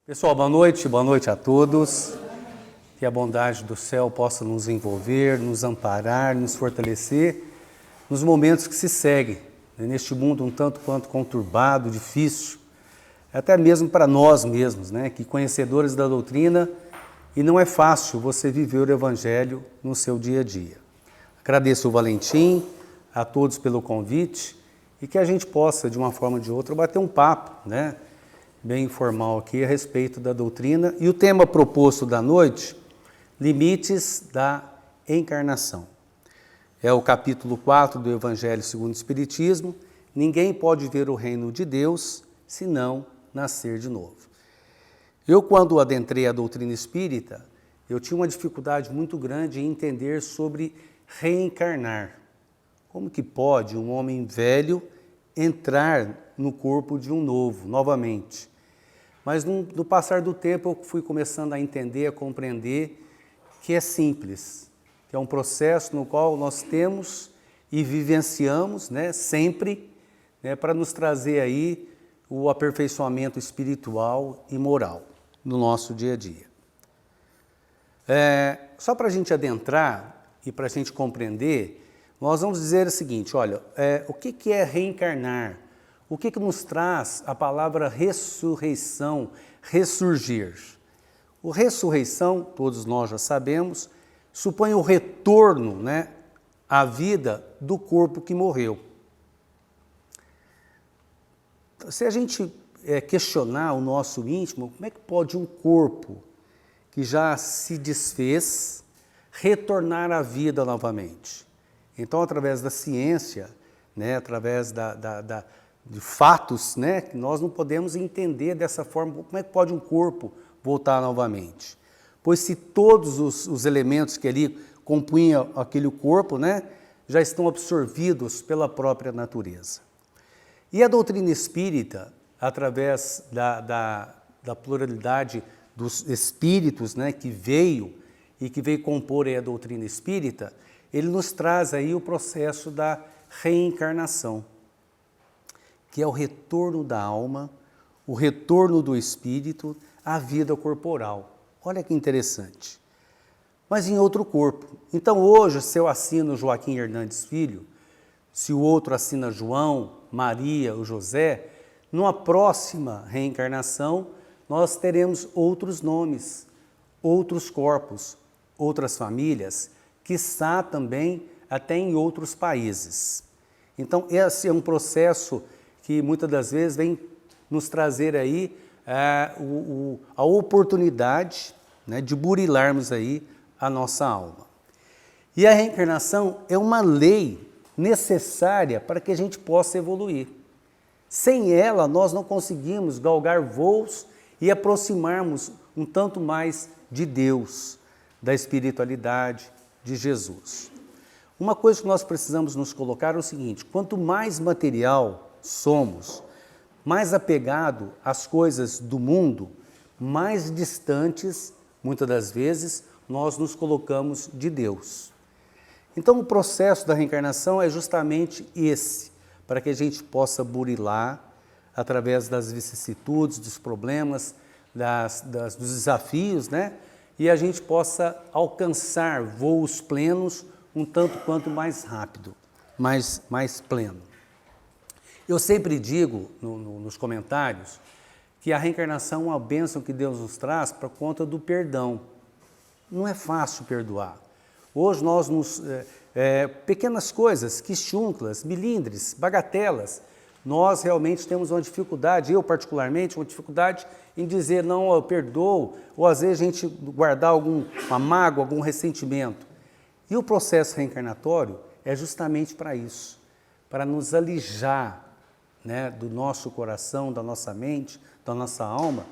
Pessoal, boa noite a todos. Que a bondade do céu possa nos envolver, nos amparar, nos fortalecer nos momentos que se seguem, né? Neste mundo um tanto quanto conturbado, difícil, até mesmo para nós mesmos, né? Que conhecedores da doutrina, e não é fácil você viver o Evangelho no seu dia a dia. Agradeço o Valentim, a todos pelo convite e que a gente possa, de uma forma ou de outra, bater um papo, né? Bem informal aqui a respeito da doutrina. E o tema proposto da noite, limites da encarnação. É o capítulo 4 do Evangelho segundo o Espiritismo. Ninguém pode ver o reino de Deus se não nascer de novo. Eu, quando adentrei a doutrina espírita, eu tinha uma dificuldade muito grande em entender sobre reencarnar. Como que pode um homem velho entrar no corpo de um novo, novamente? Mas no passar do tempo eu fui começando a entender, a compreender que é simples, que é um processo no qual nós temos e vivenciamos, né, sempre, né, para nos trazer aí o aperfeiçoamento espiritual e moral no nosso dia a dia. Só para a gente adentrar e para a gente compreender, nós vamos dizer o seguinte, olha, o que é reencarnar? O que nos traz a palavra ressurreição, ressurgir? O ressurreição, todos nós já sabemos, supõe o retorno, né, à vida do corpo que morreu. Se a gente questionar o nosso íntimo, como é que pode um corpo que já se desfez retornar à vida novamente? Então, através da ciência, né, através de fatos, né, que nós não podemos entender dessa forma, como é que pode um corpo voltar novamente? Pois se todos os elementos que ali compunham aquele corpo, né, já estão absorvidos pela própria natureza. E a doutrina espírita, através da pluralidade dos espíritos, né, que veio compor aí a doutrina espírita, ele nos traz aí o processo da reencarnação, que é o retorno da alma, o retorno do espírito à vida corporal. Olha que interessante. Mas em outro corpo. Então hoje, se eu assino Joaquim Hernandes Filho, se o outro assina João, Maria ou José, numa próxima reencarnação, nós teremos outros nomes, outros corpos, outras famílias, quiçá também até em outros países. Então esse é um processo que muitas das vezes vem nos trazer aí a oportunidade, né, de burilarmos aí a nossa alma. E a reencarnação é uma lei necessária para que a gente possa evoluir. Sem ela, nós não conseguimos galgar voos e aproximarmos um tanto mais de Deus, da espiritualidade, de Jesus. Uma coisa que nós precisamos nos colocar é o seguinte: quanto mais material somos, mais apegado às coisas do mundo, mais distantes, muitas das vezes, nós nos colocamos de Deus. Então, o processo da reencarnação é justamente esse, para que a gente possa burilar, através das vicissitudes, dos problemas, dos desafios, né? E a gente possa alcançar voos plenos um tanto quanto mais rápido, mais pleno. Eu sempre digo nos comentários que a reencarnação é uma bênção que Deus nos traz por conta do perdão. Não é fácil perdoar. Hoje pequenas coisas, quixúnculas, milindres, bagatelas, nós realmente temos uma dificuldade, eu particularmente, uma dificuldade em dizer não, eu perdoo, ou às vezes a gente guardar uma mágoa, algum ressentimento. E o processo reencarnatório é justamente para isso, para nos alijar, né, do nosso coração, da nossa mente, da nossa alma,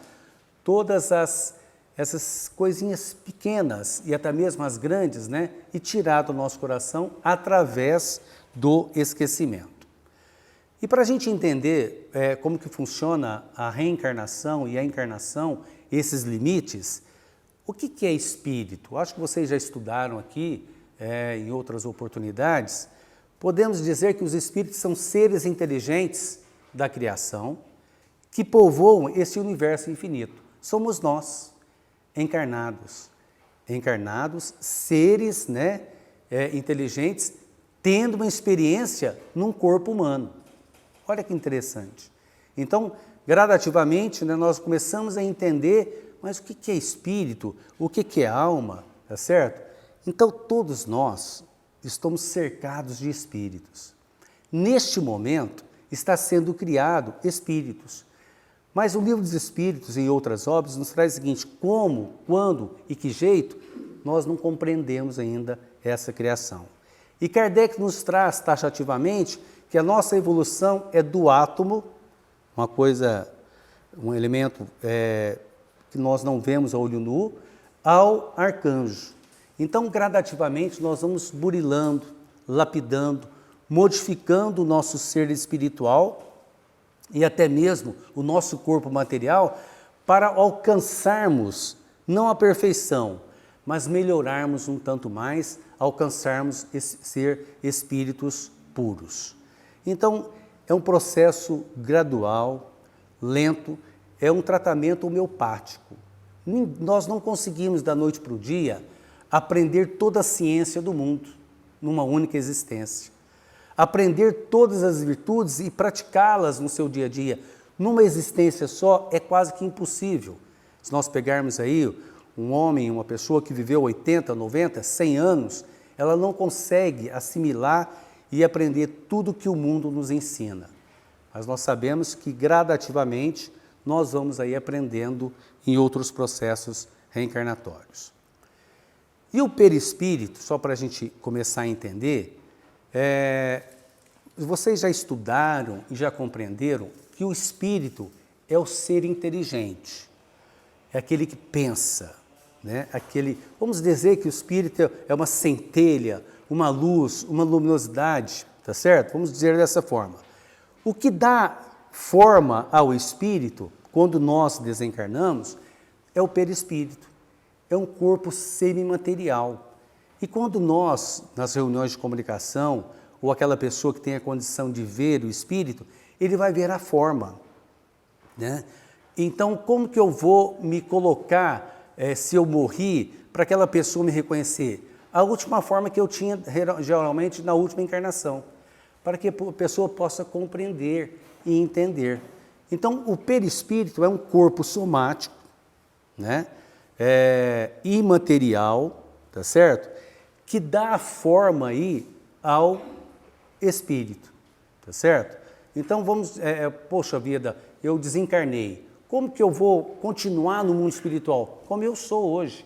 todas essas coisinhas pequenas e até mesmo as grandes, né, e tirar do nosso coração através do esquecimento. E para a gente entender como que funciona a reencarnação e a encarnação, esses limites, o que é espírito? Acho que vocês já estudaram aqui, em outras oportunidades. Podemos dizer que os espíritos são seres inteligentes da criação que povoam esse universo infinito. somos nós, encarnados, seres, inteligentes, tendo uma experiência num corpo humano. Olha que interessante. Então, gradativamente, nós começamos a entender, mas o que é espírito? O que é alma? Tá certo? Então, todos nós estamos cercados de espíritos. Neste momento, está sendo criado espíritos. Mas o Livro dos Espíritos, em outras obras, nos traz o seguinte: como, quando e que jeito, nós não compreendemos ainda essa criação. E Kardec nos traz taxativamente que a nossa evolução é do átomo, um elemento que nós não vemos a olho nu, ao arcanjo. Então, gradativamente, nós vamos burilando, lapidando, modificando o nosso ser espiritual e até mesmo o nosso corpo material para alcançarmos, não a perfeição, mas melhorarmos um tanto mais, alcançarmos ser espíritos puros. Então, é um processo gradual, lento, é um tratamento homeopático. Nós não conseguimos, da noite para o dia, aprender toda a ciência do mundo, numa única existência. Aprender todas as virtudes e praticá-las no seu dia a dia, numa existência só, é quase que impossível. Se nós pegarmos aí um homem, uma pessoa que viveu 80, 90, 100 anos, ela não consegue assimilar e aprender tudo que o mundo nos ensina. Mas nós sabemos que gradativamente nós vamos aí aprendendo em outros processos reencarnatórios. E o perispírito, só para a gente começar a entender, vocês já estudaram e já compreenderam que o espírito é o ser inteligente, é aquele que pensa, vamos dizer que o espírito é uma centelha, uma luz, uma luminosidade, tá certo? Vamos dizer dessa forma. O que dá forma ao espírito, quando nós desencarnamos, é o perispírito, é um corpo semimaterial. E quando nós, nas reuniões de comunicação, ou aquela pessoa que tem a condição de ver o espírito, ele vai ver a forma. Então, como que eu vou me colocar, se eu morri, para aquela pessoa me reconhecer? A última forma que eu tinha, geralmente, na última encarnação, para que a pessoa possa compreender e entender. Então, o perispírito é um corpo somático, imaterial, tá certo? Que dá a forma aí ao espírito, tá certo? Então vamos, poxa vida, eu desencarnei. Como que eu vou continuar no mundo espiritual? Como eu sou hoje.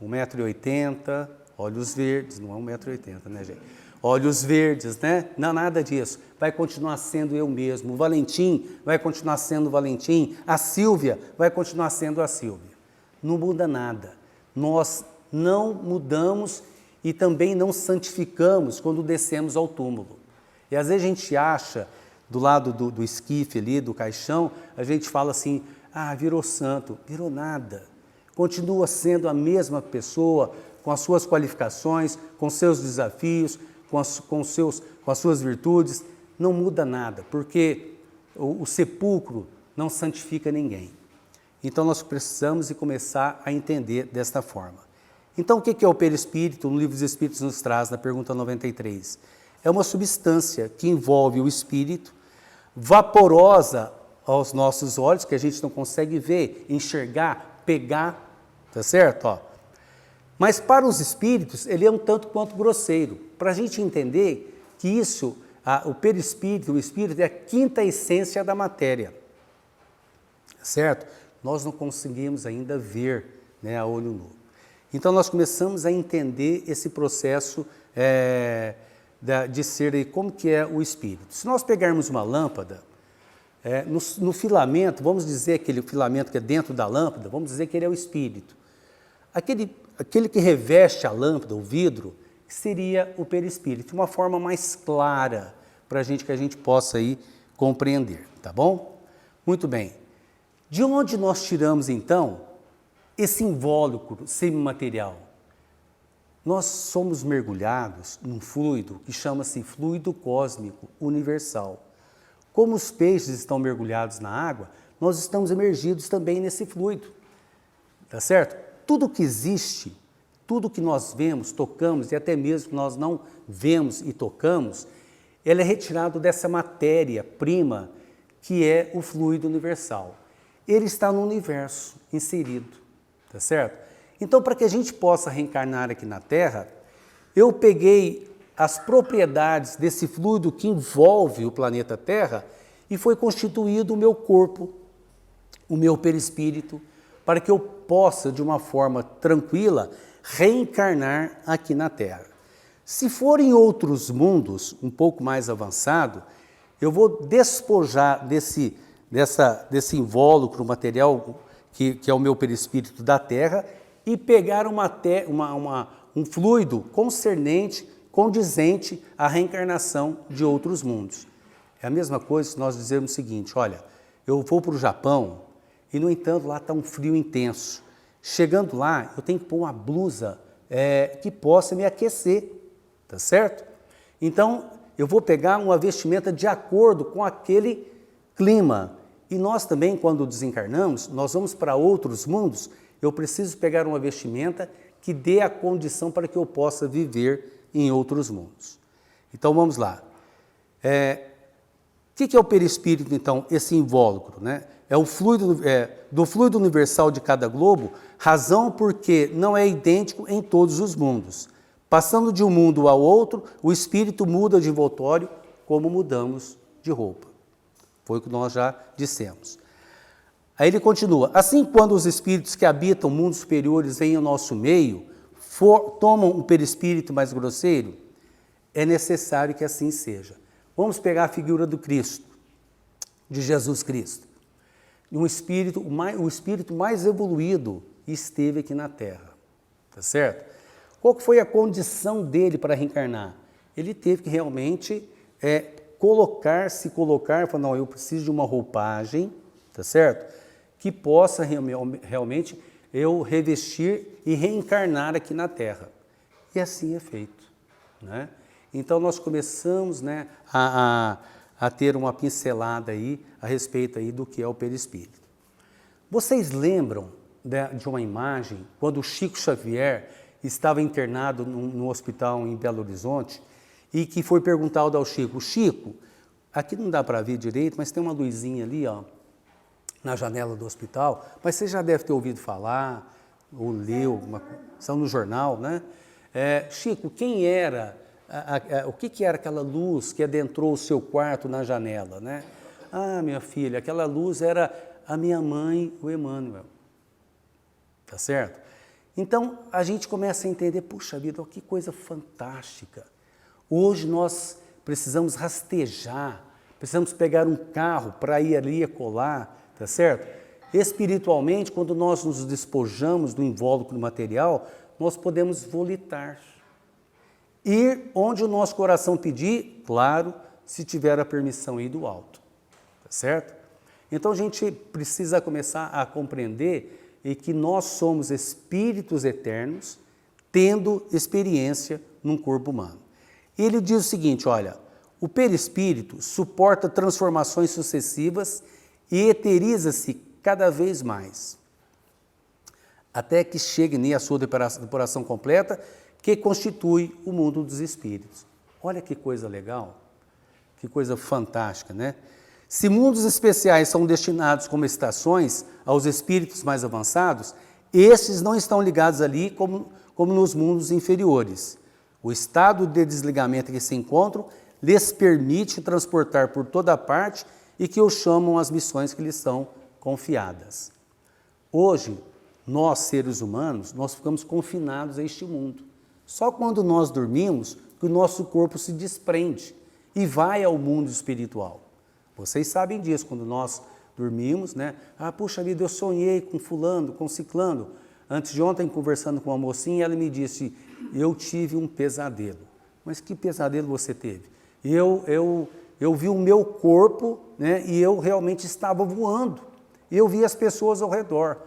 1,80 m, olhos verdes, não é 1,80 m, gente? Olhos verdes, Não, nada disso. Vai continuar sendo eu mesmo. O Valentim vai continuar sendo o Valentim. A Sílvia vai continuar sendo a Sílvia. Não muda nada. Nós não mudamos e também não santificamos quando descemos ao túmulo. E às vezes a gente acha, do lado do esquife ali, do caixão, a gente fala assim: virou santo. Virou nada. Continua sendo a mesma pessoa, com as suas qualificações, com seus desafios, com as suas virtudes. Não muda nada, porque o sepulcro não santifica ninguém. Então nós precisamos começar a entender desta forma. Então o que é o perispírito? No Livro dos Espíritos nos traz, na pergunta 93. É uma substância que envolve o espírito, vaporosa aos nossos olhos, que a gente não consegue ver, enxergar, pegar, tá certo? Mas para os espíritos ele é um tanto quanto grosseiro. Para a gente entender que isso, o perispírito, o espírito é a quinta essência da matéria, certo? Nós não conseguimos ainda ver a olho nu. Então nós começamos a entender esse processo de ser aí, como que é o espírito. Se nós pegarmos uma lâmpada, no filamento, vamos dizer aquele filamento que é dentro da lâmpada, vamos dizer que ele é o espírito. Aquele que reveste a lâmpada, o vidro, seria o perispírito, uma forma mais clara para que a gente possa aí compreender, tá bom? Muito bem. De onde nós tiramos, então, esse invólucro semimaterial? Nós somos mergulhados num fluido que chama-se fluido cósmico universal. Como os peixes estão mergulhados na água, nós estamos emergidos também nesse fluido. tá certo? Tudo que existe, tudo que nós vemos, tocamos e até mesmo que nós não vemos e tocamos, ele é retirado dessa matéria-prima que é o fluido universal. Ele está no universo inserido, tá certo? Então, para que a gente possa reencarnar aqui na Terra, eu peguei as propriedades desse fluido que envolve o planeta Terra e foi constituído o meu corpo, o meu perispírito, para que eu possa, de uma forma tranquila, reencarnar aqui na Terra. Se for em outros mundos, um pouco mais avançado, eu vou despojar desse invólucro material que é o meu perispírito da Terra e pegar um fluido condizente à reencarnação de outros mundos. É a mesma coisa se nós dizermos o seguinte, olha, eu vou para o Japão e, no entanto, lá está um frio intenso. Chegando lá, eu tenho que pôr uma blusa que possa me aquecer, tá certo? Então, eu vou pegar uma vestimenta de acordo com aquele clima. E nós também, quando desencarnamos, nós vamos para outros mundos, eu preciso pegar uma vestimenta que dê a condição para que eu possa viver em outros mundos. Então, vamos lá. O que é o perispírito, então, esse invólucro, né? É o fluido, do fluido universal de cada globo, razão porque não é idêntico em todos os mundos. Passando de um mundo ao outro, o espírito muda de envoltório como mudamos de roupa. Foi o que nós já dissemos. Aí ele continua, assim quando os espíritos que habitam mundos superiores vêm ao nosso meio, tomam um perispírito mais grosseiro, é necessário que assim seja. Vamos pegar a figura do Cristo, de Jesus Cristo. O espírito mais evoluído esteve aqui na Terra, tá certo? Qual que foi a condição dele para reencarnar? Ele teve que realmente se colocar, falar, não, eu preciso de uma roupagem, tá certo? Que possa realmente eu revestir e reencarnar aqui na Terra. E assim é feito, né? Então nós começamos, né, a ter uma pincelada aí a respeito aí do que é o perispírito. Vocês lembram de uma imagem quando o Chico Xavier estava internado no hospital em Belo Horizonte e que foi perguntado ao Chico, Chico, aqui não dá para ver direito, mas tem uma luzinha ali, ó, na janela do hospital, mas você já deve ter ouvido falar, ou leu, são no jornal, né? Chico, quem era, o que era aquela luz que adentrou o seu quarto na janela, né? Ah, minha filha, aquela luz era a minha mãe, o Emmanuel, tá certo? Então, a gente começa a entender, puxa vida, que coisa fantástica. Hoje nós precisamos rastejar, precisamos pegar um carro para ir ali a colar, tá certo? Espiritualmente, quando nós nos despojamos do invólucro material, nós podemos volitar. Ir onde o nosso coração pedir, claro, se tiver a permissão aí do alto, tá certo? Então a gente precisa começar a compreender que nós somos espíritos eternos, tendo experiência num corpo humano. E ele diz o seguinte, olha, o perispírito suporta transformações sucessivas e eteriza-se cada vez mais, até que chegue à sua depuração completa, que constitui o mundo dos espíritos. Olha que coisa legal, que coisa fantástica, né? Se mundos especiais são destinados como estações aos espíritos mais avançados, estes não estão ligados ali como nos mundos inferiores. O estado de desligamento em que se encontram lhes permite transportar por toda parte e que os chamam as missões que lhes são confiadas. Hoje, nós, seres humanos, nós ficamos confinados a este mundo. Só quando nós dormimos que o nosso corpo se desprende e vai ao mundo espiritual. Vocês sabem disso, quando nós dormimos, né? Ah, puxa vida, eu sonhei com fulano, com ciclano. Antes de ontem, conversando com uma mocinha, ela me disse, eu tive um pesadelo. Mas que pesadelo você teve? Eu vi o meu corpo, né, e eu realmente estava voando. E eu vi as pessoas ao redor.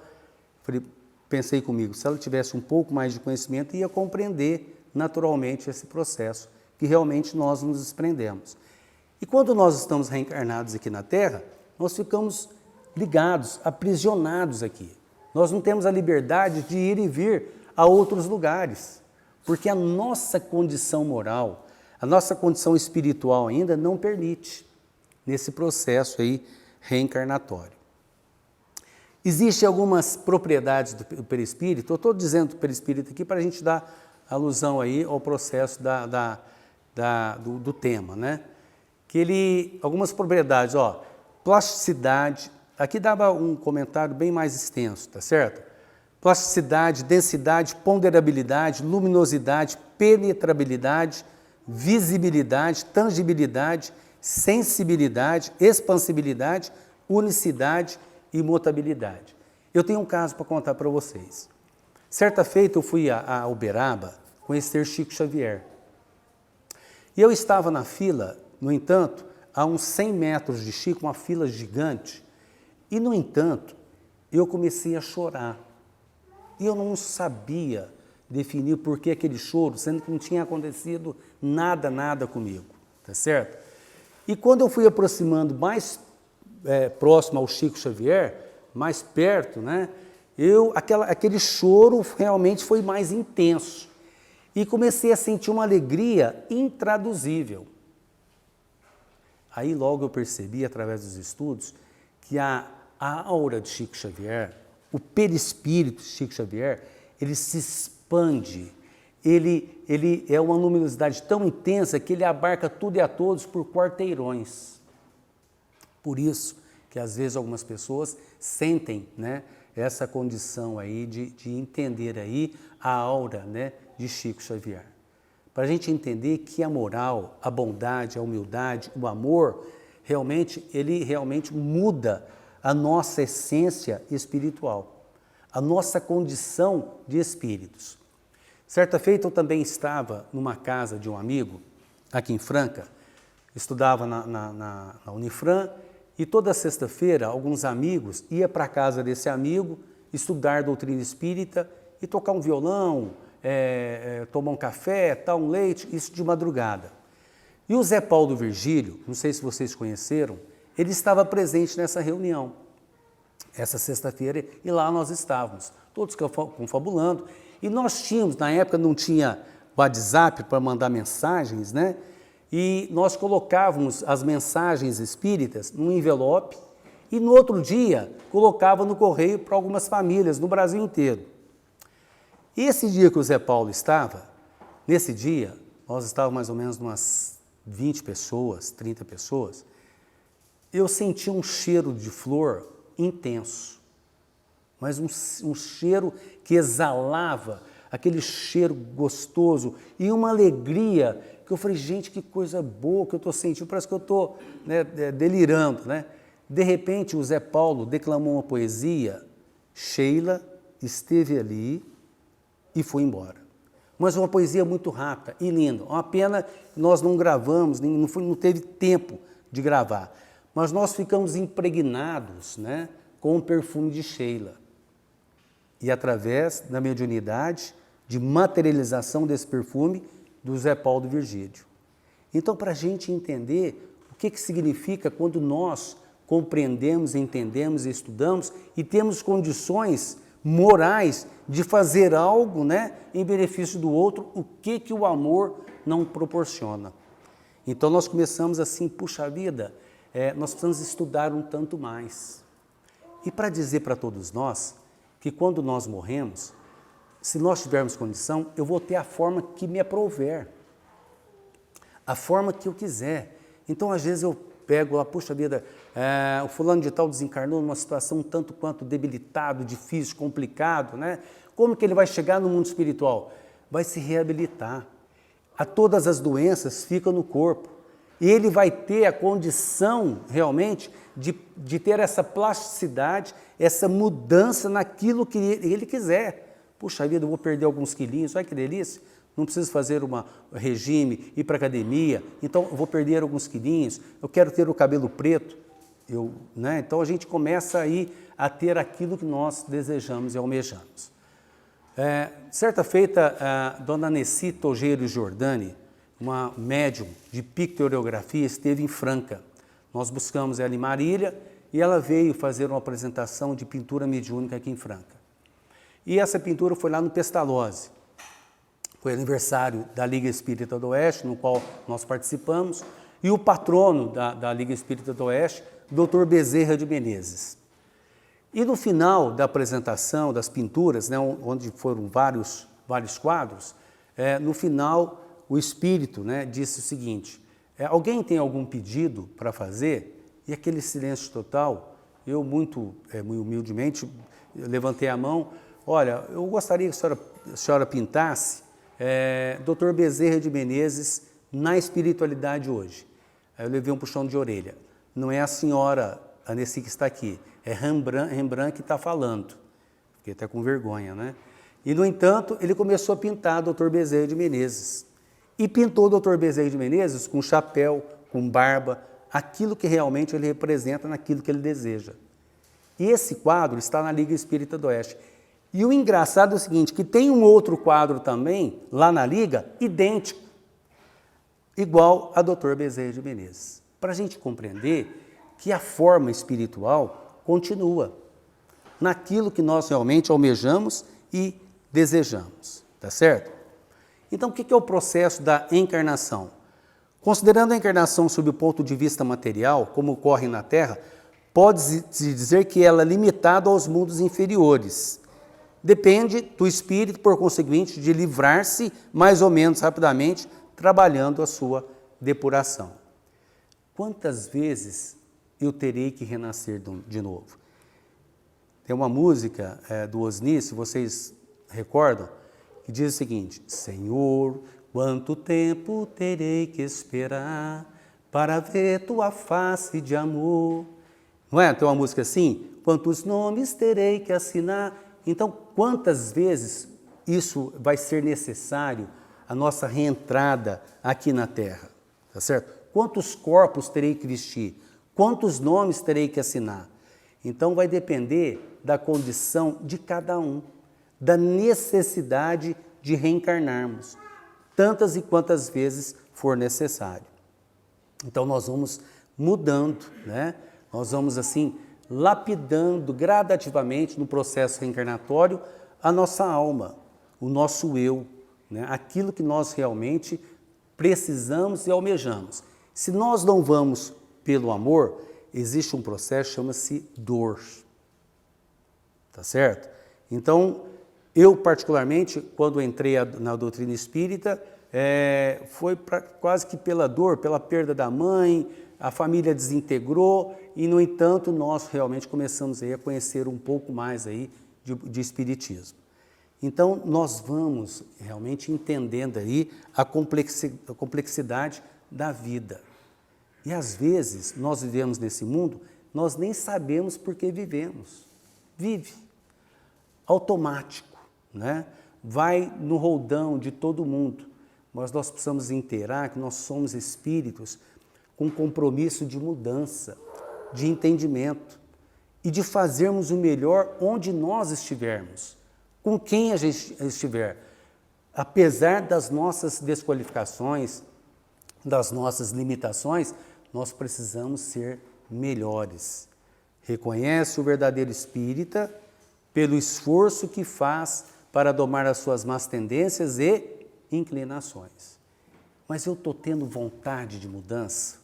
Pensei comigo, se ela tivesse um pouco mais de conhecimento, ia compreender naturalmente esse processo, que realmente nós nos desprendemos. E quando nós estamos reencarnados aqui na Terra, nós ficamos ligados, aprisionados aqui. Nós não temos a liberdade de ir e vir a outros lugares, porque a nossa condição moral, a nossa condição espiritual ainda não permite nesse processo aí reencarnatório. Existem algumas propriedades do perispírito, eu estou dizendo do perispírito aqui para a gente dar alusão aí ao processo do tema, né? Que algumas propriedades, plasticidade, aqui dava um comentário bem mais extenso, tá certo? Plasticidade, densidade, ponderabilidade, luminosidade, penetrabilidade, visibilidade, tangibilidade, sensibilidade, expansibilidade, unicidade e mutabilidade. Eu tenho um caso para contar para vocês. Certa feita eu fui a Uberaba conhecer Chico Xavier. E eu estava na fila, no entanto, a uns 100 metros de Chico, uma fila gigante. E, no entanto, eu comecei a chorar. E eu não sabia definir por que aquele choro, sendo que não tinha acontecido nada comigo, tá certo? E quando eu fui aproximando mais próximo ao Chico Xavier, mais perto, né, aquele choro realmente foi mais intenso. E comecei a sentir uma alegria intraduzível. Aí logo eu percebi, através dos estudos, que a aura de Chico Xavier, o perispírito de Chico Xavier, ele se expande, ele é uma luminosidade tão intensa que ele abarca tudo e a todos por quarteirões. Por isso que às vezes algumas pessoas sentem, né, essa condição aí de entender aí a aura, né, de Chico Xavier. Para a gente entender que a moral, a bondade, a humildade, o amor, ele realmente muda a nossa essência espiritual, a nossa condição de espíritos. Certa feita eu também estava numa casa de um amigo, aqui em Franca, estudava na Unifran, e toda sexta-feira alguns amigos iam para a casa desse amigo estudar doutrina espírita e tocar um violão, tomar um café, um leite, isso de madrugada. E o Zé Paulo Virgílio, não sei se vocês conheceram, ele estava presente nessa reunião, essa sexta-feira, e lá nós estávamos, todos confabulando, e nós tínhamos, na época não tinha WhatsApp para mandar mensagens, né? E nós colocávamos as mensagens espíritas num envelope e no outro dia colocava no correio para algumas famílias no Brasil inteiro. E esse dia que o Zé Paulo estava, nesse dia, nós estávamos mais ou menos umas 20 pessoas, 30 pessoas, eu senti um cheiro de flor intenso, mas um cheiro que exalava, aquele cheiro gostoso e uma alegria que eu falei, gente, que coisa boa que eu estou sentindo, parece que eu estou, né, delirando, né? De repente o Zé Paulo declamou uma poesia, Sheila esteve ali e foi embora. Mas uma poesia muito rápida e linda. Uma pena que nós não gravamos, não teve tempo de gravar. Mas nós ficamos impregnados, né, com o perfume de Sheila. E através da mediunidade, de materialização desse perfume, do Zé Paulo Virgílio. Então, para a gente entender o que significa quando nós compreendemos, entendemos e estudamos e temos condições morais de fazer algo, né, em benefício do outro, o que o amor não proporciona. Então nós começamos assim, puxa vida, nós precisamos estudar um tanto mais. E para dizer para todos nós que quando nós morremos, se nós tivermos condição, eu vou ter a forma que me aprouver, a forma que eu quiser. Então às vezes eu pego lá, puxa vida, o fulano de tal desencarnou numa situação um tanto quanto debilitado, difícil, complicado, né? Como que ele vai chegar no mundo espiritual? Vai se reabilitar. A todas as doenças ficam no corpo. E ele vai ter a condição, realmente, de ter essa plasticidade, essa mudança naquilo que ele quiser. Puxa vida, eu vou perder alguns quilinhos, olha que delícia. Não preciso fazer um regime, ir para a academia, então eu vou perder alguns quilinhos, eu quero ter o cabelo preto. Né? Então a gente começa aí a ter aquilo que nós desejamos e almejamos. Certa feita, a dona Nessi Tojeiro Giordani, uma médium de pictoriografia, esteve em Franca. Nós buscamos ela em Marília e ela veio fazer uma apresentação de pintura mediúnica aqui em Franca. E essa pintura foi lá no Pestalozzi. Foi aniversário da Liga Espírita do Oeste, no qual nós participamos, e o patrono da Liga Espírita do Oeste, Dr. Bezerra de Menezes. E no final da apresentação das pinturas, né, onde foram vários quadros, no final o espírito, né, disse o seguinte: alguém tem algum pedido para fazer? E aquele silêncio total, eu muito humildemente levantei a mão. Olha, eu gostaria que a senhora pintasse Dr. Bezerra de Menezes na espiritualidade hoje. Aí eu levei um puxão de orelha. Não é a senhora Aneci que está aqui, é Rembrandt que está falando. Fiquei até com vergonha, né? E, no entanto, ele começou a pintar Dr. Bezerra de Menezes. E pintou Dr. Bezerra de Menezes com chapéu, com barba, aquilo que realmente ele representa naquilo que ele deseja. E esse quadro está na Liga Espírita do Oeste. E o engraçado é o seguinte, que tem um outro quadro também, lá na Liga, idêntico, igual a Dr. Bezerra de Menezes. Para a gente compreender que a forma espiritual continua naquilo que nós realmente almejamos e desejamos, tá certo? Então, o que é o processo da encarnação? Considerando a encarnação sob o ponto de vista material, como ocorre na Terra, pode-se dizer que ela é limitada aos mundos inferiores. Depende do espírito, por conseguinte, de livrar-se mais ou menos rapidamente, trabalhando a sua depuração. Quantas vezes eu terei que renascer de novo? Tem uma música do Osni, se vocês recordam, que diz o seguinte: Senhor, quanto tempo terei que esperar para ver tua face de amor? Não é? Tem uma música assim? Quantos nomes terei que assinar? Então, quantas vezes isso vai ser necessário, a nossa reentrada aqui na Terra? Tá certo? Quantos corpos terei que vestir? Quantos nomes terei que assinar? Então, vai depender da condição de cada um, da necessidade de reencarnarmos, tantas e quantas vezes for necessário. Então, nós vamos mudando, né? Nós vamos, assim, lapidando gradativamente no processo reencarnatório a nossa alma, o nosso eu, né? Aquilo que nós realmente precisamos e almejamos. Se nós não vamos pelo amor, existe um processo que chama-se dor. Tá certo? Então, eu particularmente, quando entrei na doutrina espírita, foi quase que pela dor, pela perda da mãe, a família desintegrou e, no entanto, nós realmente começamos aí a conhecer um pouco mais aí de espiritismo. Então, nós vamos realmente entendendo aí a complexidade da vida. E, às vezes, nós vivemos nesse mundo, nós nem sabemos por que vivemos. Vive. Automático, né? Vai no roldão de todo mundo. Mas nós precisamos inteirar que nós somos espíritos com compromisso de mudança, de entendimento e de fazermos o melhor onde nós estivermos, com quem a gente estiver. Apesar das nossas desqualificações, das nossas limitações, nós precisamos ser melhores. Reconhece o verdadeiro espírita pelo esforço que faz para domar as suas más tendências e inclinações. Mas eu estou tendo vontade de mudança?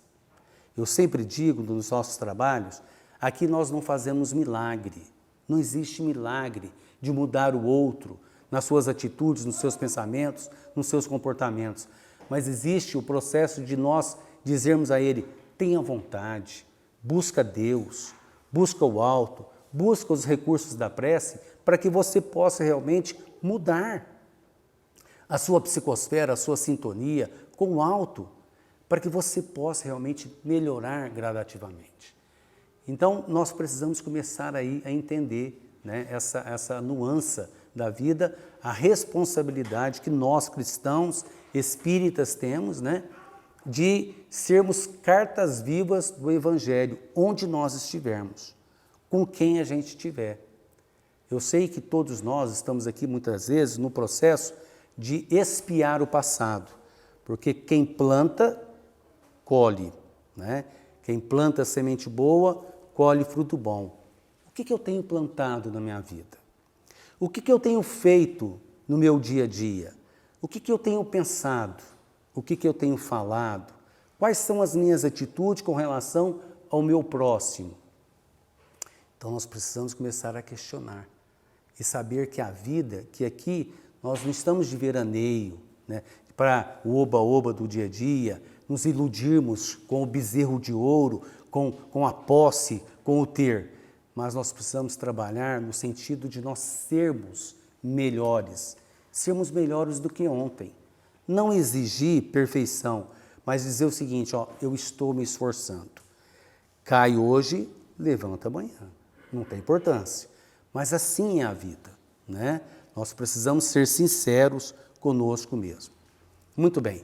Eu sempre digo nos nossos trabalhos, aqui nós não fazemos milagre. Não existe milagre de mudar o outro nas suas atitudes, nos seus pensamentos, nos seus comportamentos. Mas existe o processo de nós dizermos a ele: tenha vontade, busca Deus, busca o alto, busca os recursos da prece para que você possa realmente mudar a sua psicosfera, a sua sintonia com o alto, para que você possa realmente melhorar gradativamente. Então, nós precisamos começar aí a entender, né, essa nuance da vida, a responsabilidade que nós cristãos, espíritas, temos, né, de sermos cartas vivas do Evangelho, onde nós estivermos, com quem a gente estiver. Eu sei que todos nós estamos aqui, muitas vezes, no processo de expiar o passado, porque quem planta, colhe, né? Quem planta semente boa, colhe fruto bom. O que eu tenho plantado na minha vida? O que eu tenho feito no meu dia a dia? O que eu tenho pensado? O que eu tenho falado? Quais são as minhas atitudes com relação ao meu próximo? Então nós precisamos começar a questionar e saber que a vida, que aqui nós não estamos de veraneio, né, para o oba-oba do dia a dia, nos iludirmos com o bezerro de ouro, com a posse, com o ter, mas nós precisamos trabalhar no sentido de nós sermos melhores do que ontem. Não exigir perfeição, mas dizer o seguinte, ó, eu estou me esforçando. Cai hoje, levanta amanhã. Não tem importância. Mas assim é a vida, né? Nós precisamos ser sinceros conosco mesmo. Muito bem.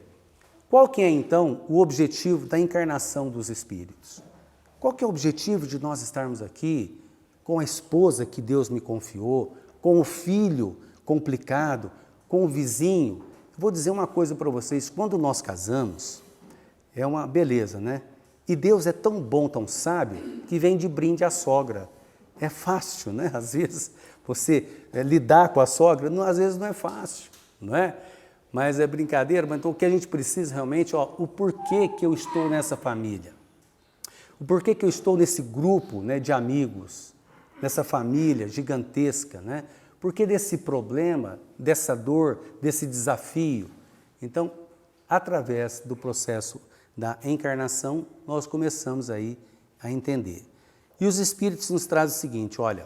Qual que é, então, o objetivo da encarnação dos espíritos? Qual que é o objetivo de nós estarmos aqui com a esposa que Deus me confiou, com o filho complicado, com o vizinho? Vou dizer uma coisa para vocês, quando nós casamos, é uma beleza, né? E Deus é tão bom, tão sábio, que vem de brinde a sogra. É fácil, né? Às vezes, você lidar com a sogra, às vezes não é fácil, não é? Mas é brincadeira, mas então o que a gente precisa realmente, ó, o porquê que eu estou nessa família. O porquê que eu estou nesse grupo, né, de amigos, nessa família gigantesca, né? Porquê desse problema, dessa dor, desse desafio? Então, através do processo da encarnação, nós começamos aí a entender. E os Espíritos nos trazem o seguinte, olha,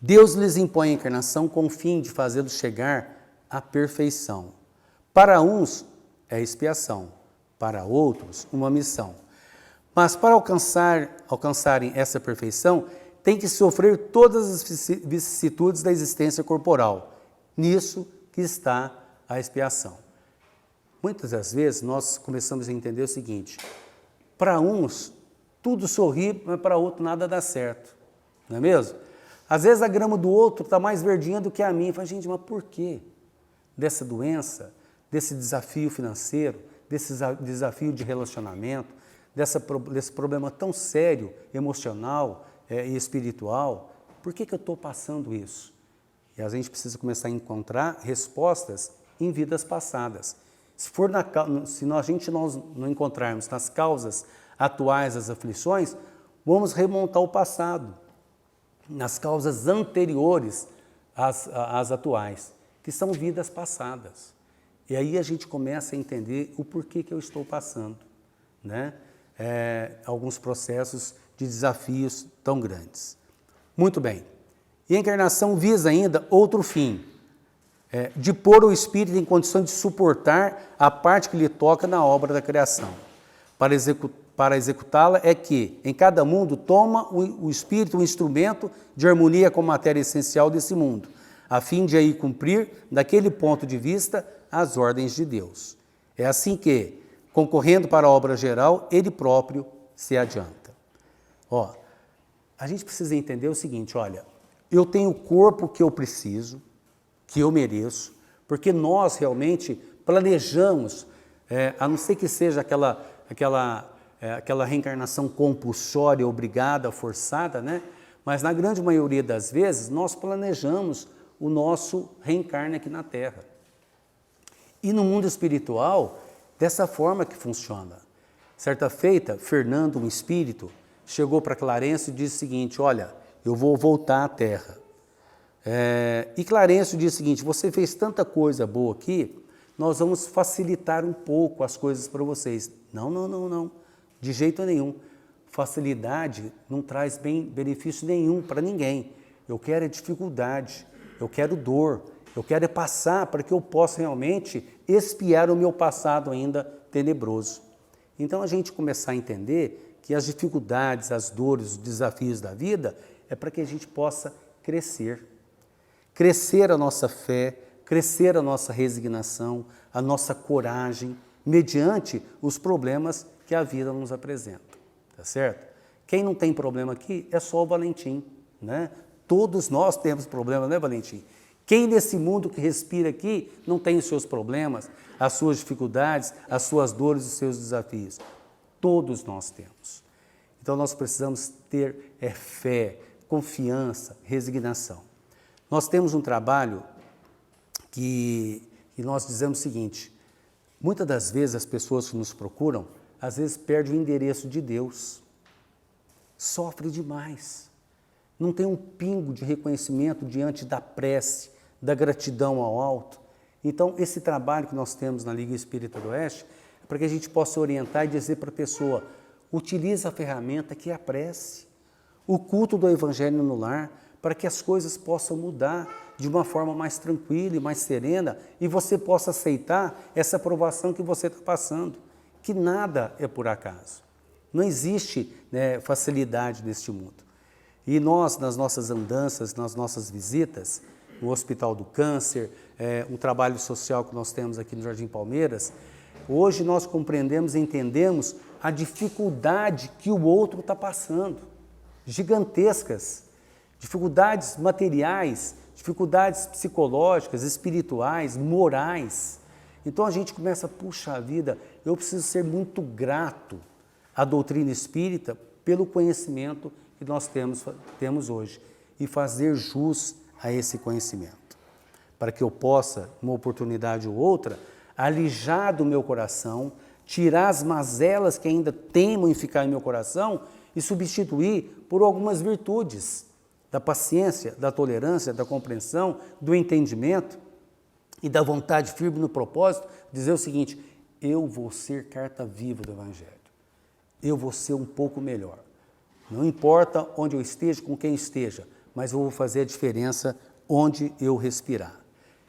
Deus lhes impõe a encarnação com o fim de fazê-los chegar à perfeição. Para uns é expiação, para outros uma missão. Mas para alcançarem essa perfeição, tem que sofrer todas as vicissitudes da existência corporal. Nisso que está a expiação. Muitas das vezes nós começamos a entender o seguinte, para uns tudo sorri, mas para outro nada dá certo, não é mesmo? Às vezes a grama do outro está mais verdinha do que a minha. Fala, gente, mas por quê? Dessa doença, desse desafio financeiro, desse desafio de relacionamento, desse problema tão sério, emocional e espiritual, por que eu estou passando isso? E a gente precisa começar a encontrar respostas em vidas passadas. Se nós não encontrarmos nas causas atuais das aflições, vamos remontar o passado, nas causas anteriores às atuais, que são vidas passadas. E aí a gente começa a entender o porquê que eu estou passando, né? Alguns processos de desafios tão grandes. Muito bem. E a encarnação visa ainda outro fim, de pôr o espírito em condições de suportar a parte que lhe toca na obra da criação. Para executá-la é que, em cada mundo, toma o espírito um instrumento de harmonia com a matéria essencial desse mundo, a fim de aí cumprir, daquele ponto de vista, as ordens de Deus. É assim que, concorrendo para a obra geral, ele próprio se adianta. Ó, a gente precisa entender o seguinte, olha, eu tenho o corpo que eu preciso, que eu mereço, porque nós realmente planejamos, a não ser que seja aquela reencarnação compulsória, obrigada, forçada, né? Mas na grande maioria das vezes nós planejamos o nosso reencarne aqui na Terra. E no mundo espiritual, dessa forma que funciona. Certa feita, Fernando, um espírito, chegou para Clarencio e disse o seguinte, olha, eu vou voltar à Terra. E Clarencio disse o seguinte, você fez tanta coisa boa aqui, nós vamos facilitar um pouco as coisas para vocês. Não, de jeito nenhum. Facilidade não traz benefício nenhum para ninguém. Eu quero dificuldade, eu quero dor, eu quero passar para que eu possa realmente expiar o meu passado ainda tenebroso. Então a gente começar a entender que as dificuldades, as dores, os desafios da vida é para que a gente possa crescer. Crescer a nossa fé, crescer a nossa resignação, a nossa coragem, mediante os problemas que a vida nos apresenta, tá certo? Quem não tem problema aqui é só o Valentim, né? Todos nós temos problema, né, Valentim? Quem nesse mundo que respira aqui não tem os seus problemas, as suas dificuldades, as suas dores, os seus desafios? Todos nós temos. Então nós precisamos ter fé, confiança, resignação. Nós temos um trabalho que nós dizemos o seguinte, muitas das vezes as pessoas que nos procuram, às vezes perdem o endereço de Deus, sofre demais, não tem um pingo de reconhecimento diante da prece, da gratidão ao alto. Então, esse trabalho que nós temos na Liga Espírita do Oeste é para que a gente possa orientar e dizer para a pessoa, utilize a ferramenta que é a prece, o culto do Evangelho no lar, para que as coisas possam mudar de uma forma mais tranquila e mais serena e você possa aceitar essa provação que você está passando, que nada é por acaso. Não existe, né, facilidade neste mundo. E nós, nas nossas andanças, nas nossas visitas, no Hospital do Câncer, um trabalho social que nós temos aqui no Jardim Palmeiras, hoje nós compreendemos e entendemos a dificuldade que o outro está passando, gigantescas, dificuldades materiais, dificuldades psicológicas, espirituais, morais. Então a gente começa, puxa vida, eu preciso ser muito grato à doutrina espírita pelo conhecimento que nós temos hoje e fazer jus a esse conhecimento, para que eu possa, uma oportunidade ou outra, alijar do meu coração, tirar as mazelas que ainda temam em ficar em meu coração e substituir por algumas virtudes da paciência, da tolerância, da compreensão, do entendimento e da vontade firme no propósito, dizer o seguinte, eu vou ser carta viva do Evangelho, eu vou ser um pouco melhor. Não importa onde eu esteja, com quem esteja, mas eu vou fazer a diferença onde eu respirar.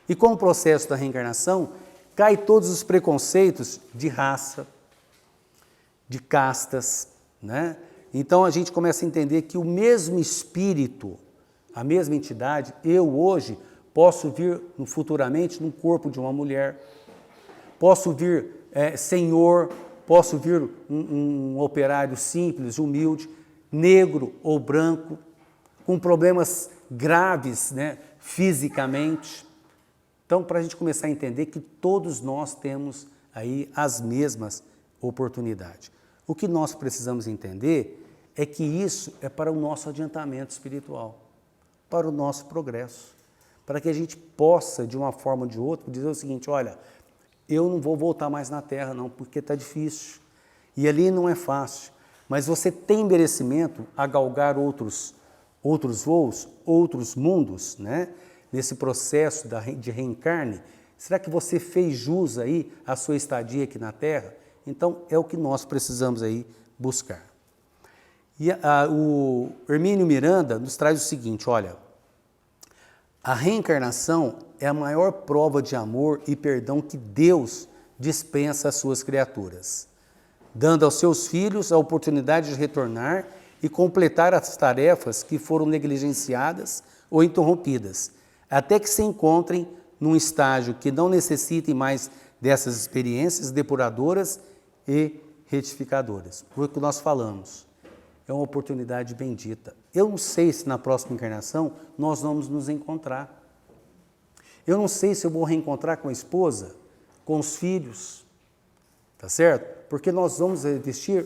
E com o processo da reencarnação, cai todos os preconceitos de raça, de castas, né? Então a gente começa a entender que o mesmo espírito, a mesma entidade, eu hoje posso vir futuramente no corpo de uma mulher, posso vir senhor, posso vir um operário simples, humilde, negro ou branco, com problemas graves, né, fisicamente. Então, para a gente começar a entender que todos nós temos aí as mesmas oportunidades. O que nós precisamos entender é que isso é para o nosso adiantamento espiritual, para o nosso progresso, para que a gente possa, de uma forma ou de outra, dizer o seguinte, olha, eu não vou voltar mais na Terra não, porque está difícil, e ali não é fácil, mas você tem merecimento a galgar outros voos, outros mundos, né? Nesse processo de reencarne, será que você fez jus aí à sua estadia aqui na Terra? Então, é o que nós precisamos aí buscar. E o Hermínio Miranda nos traz o seguinte, olha, a reencarnação é a maior prova de amor e perdão que Deus dispensa às suas criaturas, dando aos seus filhos a oportunidade de retornar e completar as tarefas que foram negligenciadas ou interrompidas, até que se encontrem num estágio que não necessitem mais dessas experiências depuradoras e retificadoras. Foi o que nós falamos. É uma oportunidade bendita. Eu não sei se na próxima encarnação nós vamos nos encontrar. Eu não sei se eu vou reencontrar com a esposa, com os filhos, tá certo? Porque nós vamos vestir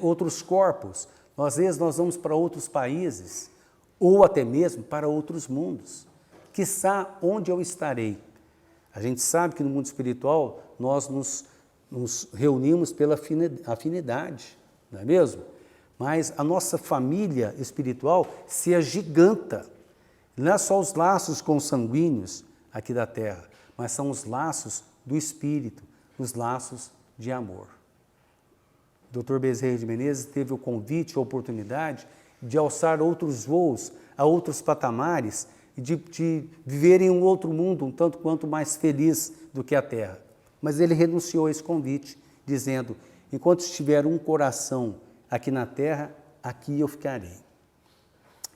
outros corpos. Às vezes nós vamos para outros países, ou até mesmo para outros mundos. Quiçá onde eu estarei. A gente sabe que no mundo espiritual nós nos reunimos pela afinidade, não é mesmo? Mas a nossa família espiritual se agiganta. Não é só os laços consanguíneos aqui da Terra, mas são os laços do Espírito, os laços de amor. O Dr. Bezerra de Menezes teve o convite, a oportunidade de alçar outros voos, a outros patamares, de viver em um outro mundo, um tanto quanto mais feliz do que a Terra. Mas ele renunciou a esse convite, dizendo, enquanto estiver um coração aqui na Terra, aqui eu ficarei.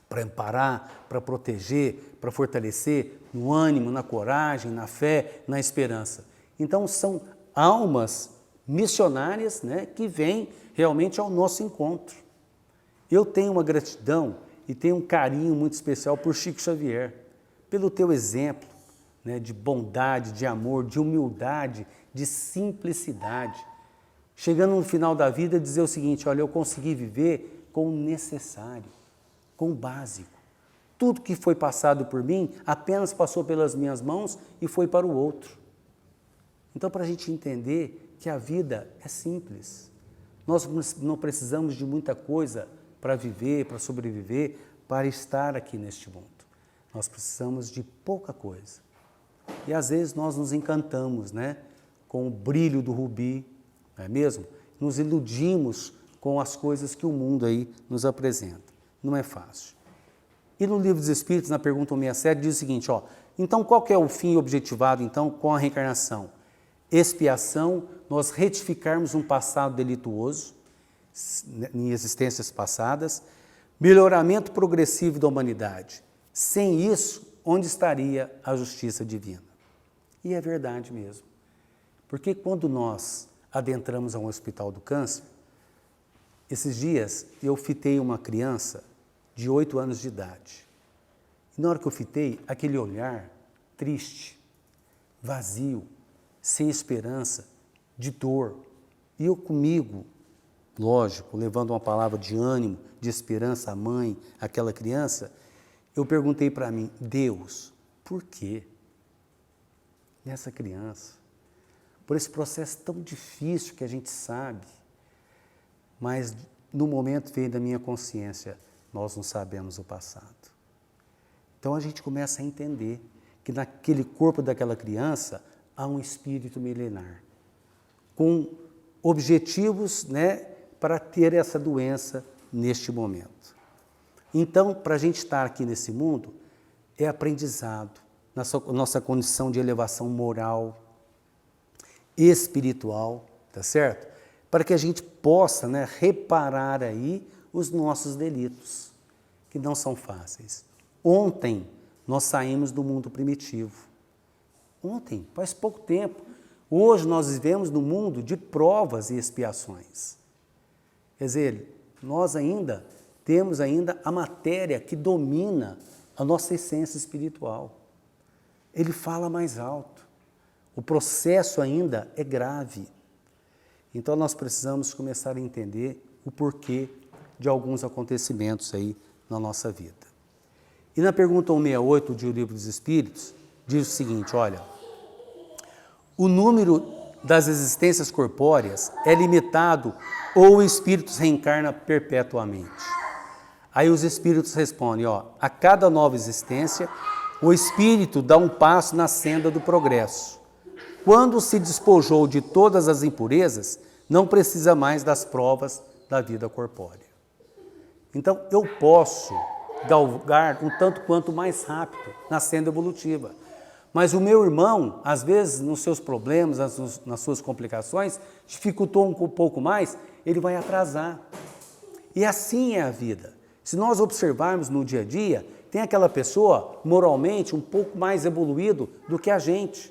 Para amparar, para proteger, para fortalecer no ânimo, na coragem, na fé, na esperança. Então são almas missionárias, né, que vêm realmente ao nosso encontro. Eu tenho uma gratidão e tenho um carinho muito especial por Chico Xavier, pelo teu exemplo, né, de bondade, de amor, de humildade, de simplicidade. Chegando no final da vida, dizer o seguinte, olha, eu consegui viver com o necessário, com o básico. tudo que foi passado por mim apenas passou pelas minhas mãos e foi para o outro. Então, para a gente entender que a vida é simples, nós não precisamos de muita coisa para viver, para sobreviver, para estar aqui neste mundo. Nós precisamos de pouca coisa. E às vezes nós nos encantamos, né, com o brilho do rubi, não é mesmo? Nos iludimos com as coisas que o mundo aí nos apresenta. Não é fácil. E no Livro dos Espíritos, na pergunta 167, diz o seguinte, ó, então qual que é o fim objetivado então com a reencarnação? Expiação, nós retificarmos um passado delituoso em existências passadas, melhoramento progressivo da humanidade. Sem isso, onde estaria a justiça divina? E é verdade mesmo. Porque quando nós adentramos a um hospital do câncer, esses dias eu fitei uma criança de 8 anos de idade. E na hora que eu fitei, aquele olhar triste, vazio, sem esperança, de dor. E eu comigo, lógico, levando uma palavra de ânimo, de esperança à mãe, àquela criança, eu perguntei para mim, Deus, por quê? Nessa criança, por esse processo tão difícil que a gente sabe, mas no momento veio da minha consciência, nós não sabemos o passado. Então a gente começa a entender que naquele corpo daquela criança há um espírito milenar, com objetivos, né, para ter essa doença neste momento. Então, para a gente estar aqui nesse mundo, é aprendizado, nossa condição de elevação moral, espiritual, tá certo? Para que a gente possa, né, reparar aí os nossos delitos, que não são fáceis. Ontem, nós saímos do mundo primitivo. Ontem, faz pouco tempo. Hoje nós vivemos no mundo de provas e expiações. Quer dizer, nós ainda temos a matéria que domina a nossa essência espiritual. Ele fala mais alto. O processo ainda é grave. Então nós precisamos começar a entender o porquê de alguns acontecimentos aí na nossa vida. E na pergunta 168 do Livro dos Espíritos, diz o seguinte, olha, o número das existências corpóreas é limitado ou o espírito reencarna perpetuamente? Aí os espíritos respondem, ó, a cada nova existência, o espírito dá um passo na senda do progresso. Quando se despojou de todas as impurezas, não precisa mais das provas da vida corpórea. Então, eu posso galgar um tanto quanto mais rápido na senda evolutiva. Mas o meu irmão, às vezes, nos seus problemas, nas suas complicações, dificultou um pouco mais, ele vai atrasar. E assim é a vida. Se nós observarmos no dia a dia, tem aquela pessoa, moralmente, um pouco mais evoluído do que a gente.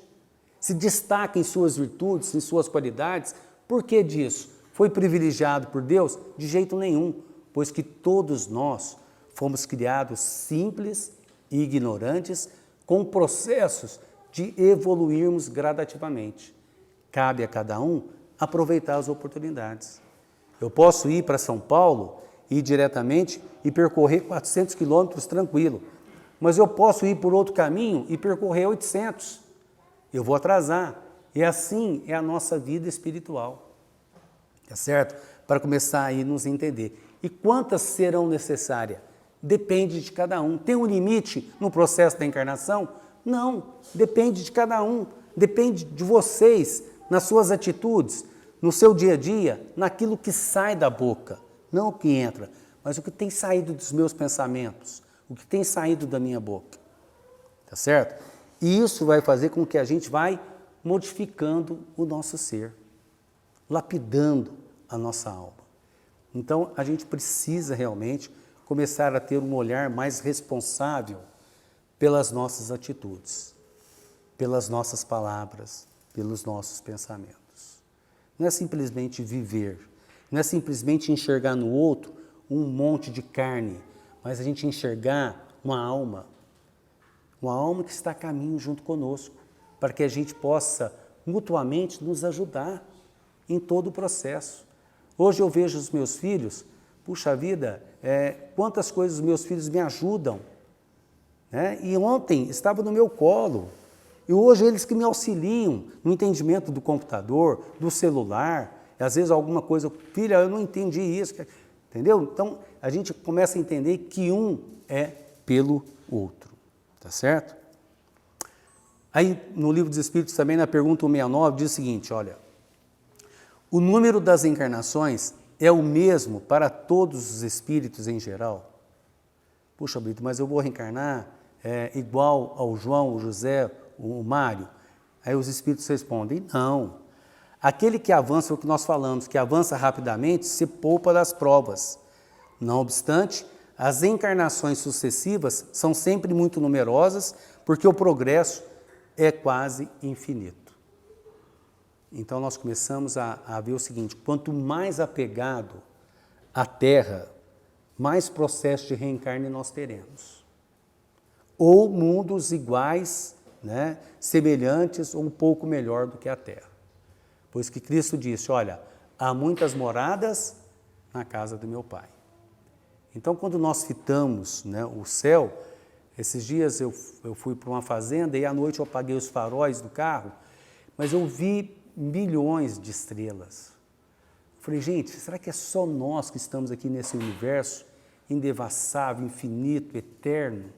Se destaca em suas virtudes, em suas qualidades. Por que disso? Foi privilegiado por Deus? De jeito nenhum, pois que todos nós fomos criados simples e ignorantes, com processos de evoluirmos gradativamente. Cabe a cada um aproveitar as oportunidades. Eu posso ir para São Paulo, ir diretamente e percorrer 400 quilômetros tranquilo, mas eu posso ir por outro caminho e percorrer 800. Eu vou atrasar. E assim é a nossa vida espiritual. Tá certo? Para começar aí nos entender. E quantas serão necessárias? Depende de cada um. Tem um limite no processo da encarnação? Não, depende de cada um. Depende de vocês, nas suas atitudes, no seu dia a dia, naquilo que sai da boca. Não o que entra, mas o que tem saído dos meus pensamentos, o que tem saído da minha boca. Tá certo? E isso vai fazer com que a gente vai modificando o nosso ser, lapidando a nossa alma. Então, a gente precisa realmente começar a ter um olhar mais responsável pelas nossas atitudes, pelas nossas palavras, pelos nossos pensamentos. Não é simplesmente viver, não é simplesmente enxergar no outro um monte de carne, mas a gente enxergar uma alma que está a caminho junto conosco, para que a gente possa mutuamente nos ajudar em todo o processo. Hoje eu vejo os meus filhos, puxa vida, quantas coisas os meus filhos me ajudam né? E ontem estava no meu colo. E hoje eles que me auxiliam no entendimento do computador, do celular, e às vezes alguma coisa, filha, eu não entendi isso, entendeu? Então a gente começa a entender que um é pelo outro, tá certo? Aí no Livro dos Espíritos também, na pergunta 169, diz o seguinte, olha, o número das encarnações é o mesmo para todos os espíritos em geral? Puxa, Brito, mas eu vou reencarnar igual ao João, o José, o Mário? Aí os espíritos respondem, não. Aquele que avança, é o que nós falamos, que avança rapidamente, se poupa das provas. Não obstante, as encarnações sucessivas são sempre muito numerosas, porque o progresso é quase infinito. Então nós começamos a ver o seguinte, quanto mais apegado à Terra, mais processo de reencarne nós teremos. Ou mundos iguais, né, semelhantes ou um pouco melhor do que a Terra. Pois que Cristo disse, olha, há muitas moradas na casa do meu Pai. Então quando nós fitamos, né, o céu, esses dias eu fui para uma fazenda e à noite eu apaguei os faróis do carro, mas eu vi milhões de estrelas. Falei, gente, será que é só nós que estamos aqui nesse universo indevassável, infinito, eterno?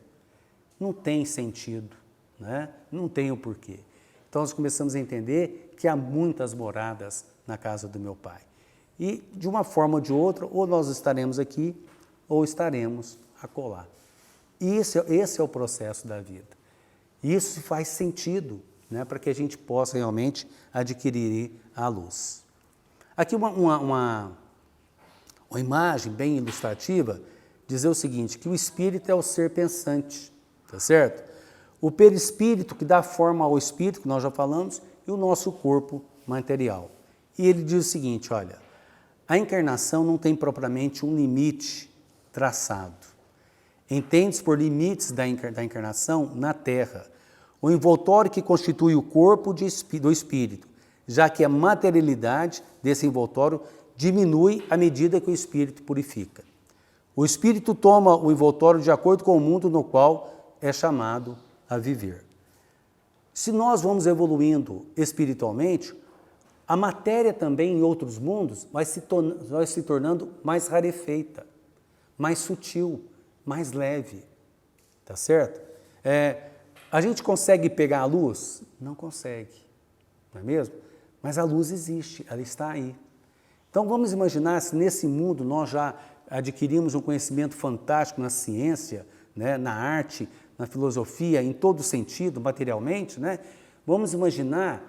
Não tem sentido, né? Não tem o porquê. Então nós começamos a entender que há muitas moradas na casa do meu Pai. E de uma forma ou de outra, ou nós estaremos aqui, ou estaremos acolá. Esse é o processo da vida. Isso faz sentido, né, para que a gente possa realmente adquirir a luz. Aqui uma imagem bem ilustrativa, dizer o seguinte, que o espírito é o ser pensante, tá certo? O perispírito que dá forma ao espírito, que nós já falamos, e o nosso corpo material. E ele diz o seguinte, olha, a encarnação não tem propriamente um limite traçado. Entende-se por limites da encarnação na Terra, o envoltório que constitui o corpo do espírito, já que a materialidade desse envoltório diminui à medida que o espírito purifica. O espírito toma o envoltório de acordo com o mundo no qual é chamado a viver. Se nós vamos evoluindo espiritualmente, a matéria também em outros mundos vai se tornando mais rarefeita, mais sutil, mais leve, tá certo? A gente consegue pegar a luz? Não consegue, não é mesmo? Mas a luz existe, ela está aí. Então vamos imaginar se nesse mundo nós já adquirimos um conhecimento fantástico na ciência, né, na arte, na filosofia, em todo sentido, materialmente, né? Vamos imaginar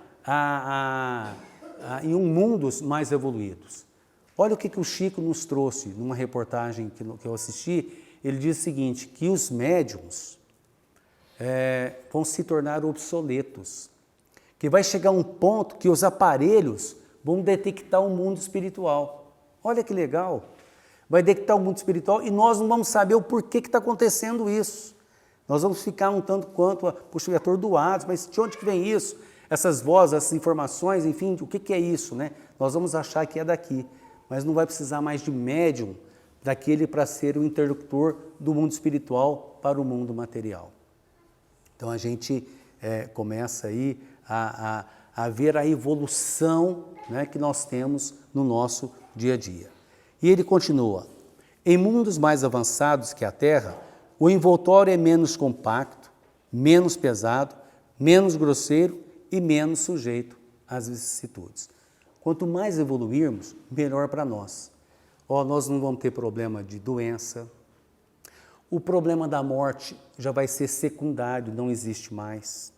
em um mundo mais evoluídos. Olha o que o Chico nos trouxe numa reportagem que eu assisti. Ele diz o seguinte, que os médiums vão se tornar obsoletos, que vai chegar um ponto que os aparelhos vão detectar o mundo espiritual. Olha que legal! Vai detectar o mundo espiritual e nós não vamos saber o porquê que está acontecendo isso. Nós vamos ficar um tanto quanto atordoados, mas de onde que vem isso? Essas vozes, essas informações, enfim, o que é isso, né? Nós vamos achar que é daqui, mas não vai precisar mais de médium daquele para ser o interlocutor do mundo espiritual para o mundo material. Então a gente começa aí a ver a evolução, né, que nós temos no nosso dia a dia. E ele continua, em mundos mais avançados que a Terra, o envoltório é menos compacto, menos pesado, menos grosseiro e menos sujeito às vicissitudes. Quanto mais evoluirmos, melhor para nós. Nós não vamos ter problema de doença, o problema da morte já vai ser secundário, não existe mais.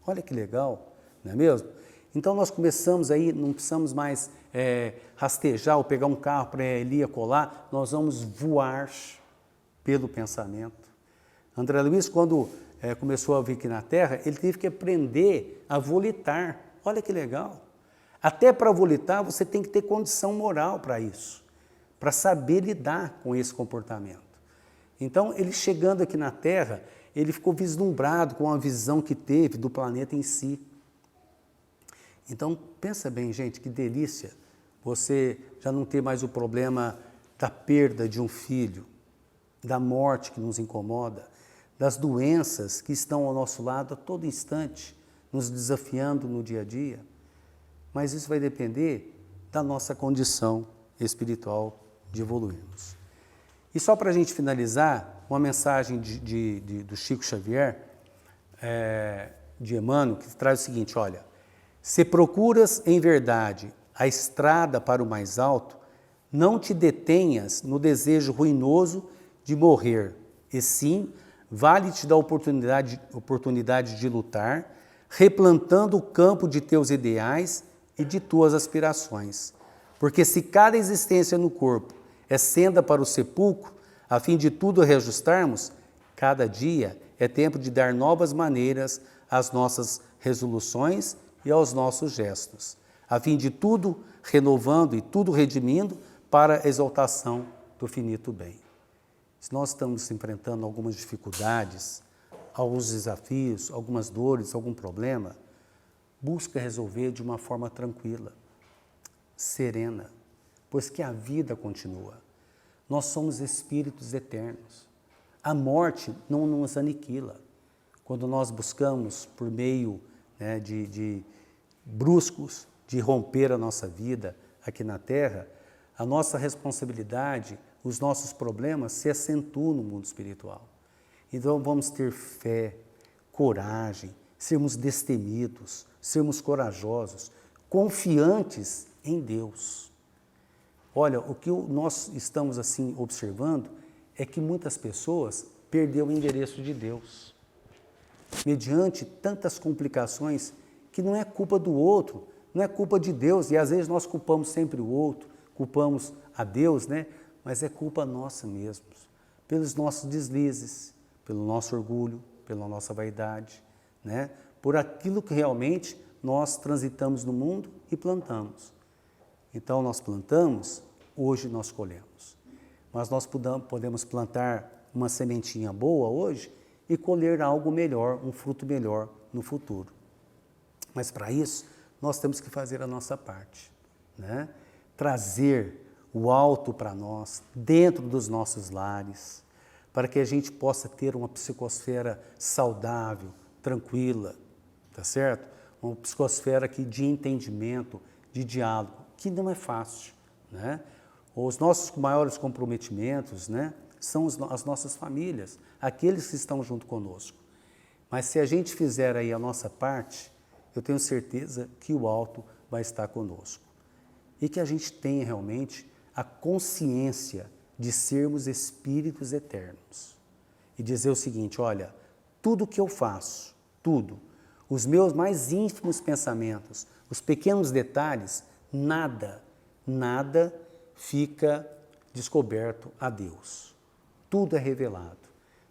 Olha que legal, não é mesmo? Então nós começamos aí, não precisamos mais rastejar ou pegar um carro para ali e colar, nós vamos voar pelo pensamento. André Luiz, quando começou a vir aqui na Terra, ele teve que aprender a volitar. Olha que legal. Até para volitar, você tem que ter condição moral para isso, para saber lidar com esse comportamento. Então, ele chegando aqui na Terra, ele ficou vislumbrado com a visão que teve do planeta em si. Então, pensa bem, gente, que delícia você já não ter mais o problema da perda de um filho, da morte que nos incomoda, das doenças que estão ao nosso lado a todo instante, nos desafiando no dia a dia. Mas isso vai depender da nossa condição espiritual de evoluirmos. E só para a gente finalizar, uma mensagem do Chico Xavier, de Emmanuel, que traz o seguinte, olha, se procuras em verdade a estrada para o mais alto, não te detenhas no desejo ruinoso de morrer, e sim, vale-te da oportunidade de lutar, replantando o campo de teus ideais e de tuas aspirações. Porque se cada existência no corpo é senda para o sepulcro, a fim de tudo reajustarmos, cada dia é tempo de dar novas maneiras às nossas resoluções e aos nossos gestos, a fim de tudo renovando e tudo redimindo para a exaltação do finito bem. Se nós estamos enfrentando algumas dificuldades, alguns desafios, algumas dores, algum problema, busca resolver de uma forma tranquila, serena, pois que a vida continua. Nós somos espíritos eternos. A morte não nos aniquila. Quando nós buscamos, por meio de bruscos, de romper a nossa vida aqui na Terra, a nossa responsabilidade, os nossos problemas se acentuam no mundo espiritual. Então vamos ter fé, coragem, sermos destemidos, sermos corajosos, confiantes em Deus. Olha, o que nós estamos assim observando é que muitas pessoas perderam o endereço de Deus, mediante tantas complicações que não é culpa do outro, não é culpa de Deus, e às vezes nós culpamos sempre o outro, culpamos a Deus, mas é culpa nossa mesmo, pelos nossos deslizes, pelo nosso orgulho, pela nossa vaidade, por aquilo que realmente nós transitamos no mundo e plantamos. Então nós plantamos, hoje nós colhemos. Mas nós podemos plantar uma sementinha boa hoje e colher algo melhor, um fruto melhor no futuro. Mas para isso, nós temos que fazer a nossa parte, trazer o alto para nós, dentro dos nossos lares, para que a gente possa ter uma psicosfera saudável, tranquila, tá certo? Uma psicosfera aqui de entendimento, de diálogo, que não é fácil, Os nossos maiores comprometimentos, são as nossas famílias, aqueles que estão junto conosco. Mas se a gente fizer aí a nossa parte, eu tenho certeza que o alto vai estar conosco. E que a gente tenha realmente a consciência de sermos espíritos eternos. E dizer o seguinte, olha, tudo que eu faço, tudo, os meus mais ínfimos pensamentos, os pequenos detalhes, nada fica descoberto a Deus. Tudo é revelado.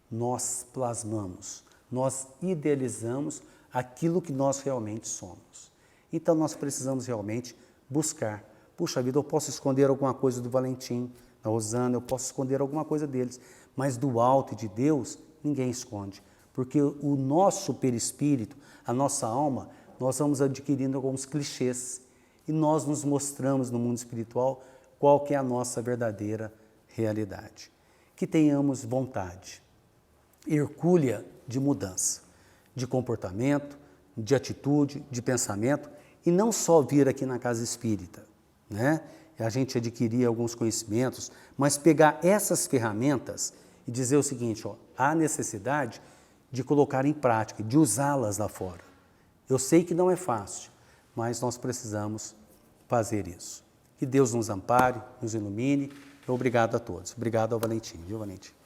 Nós plasmamos, nós idealizamos aquilo que nós realmente somos. Então nós precisamos realmente buscar. Puxa vida, eu posso esconder alguma coisa do Valentim, da Rosana, eu posso esconder alguma coisa deles, mas do alto e de Deus, ninguém esconde. Porque o nosso perispírito, a nossa alma, nós vamos adquirindo alguns clichês e nós nos mostramos no mundo espiritual qual que é a nossa verdadeira realidade. Que tenhamos vontade, hercúlea de mudança, de comportamento, de atitude, de pensamento, e não só vir aqui na casa espírita, a gente adquirir alguns conhecimentos, mas pegar essas ferramentas e dizer o seguinte, há necessidade de colocar em prática, de usá-las lá fora. Eu sei que não é fácil, mas nós precisamos fazer isso. Que Deus nos ampare, nos ilumine. Obrigado a todos. Obrigado ao Valentim, viu, Valentim?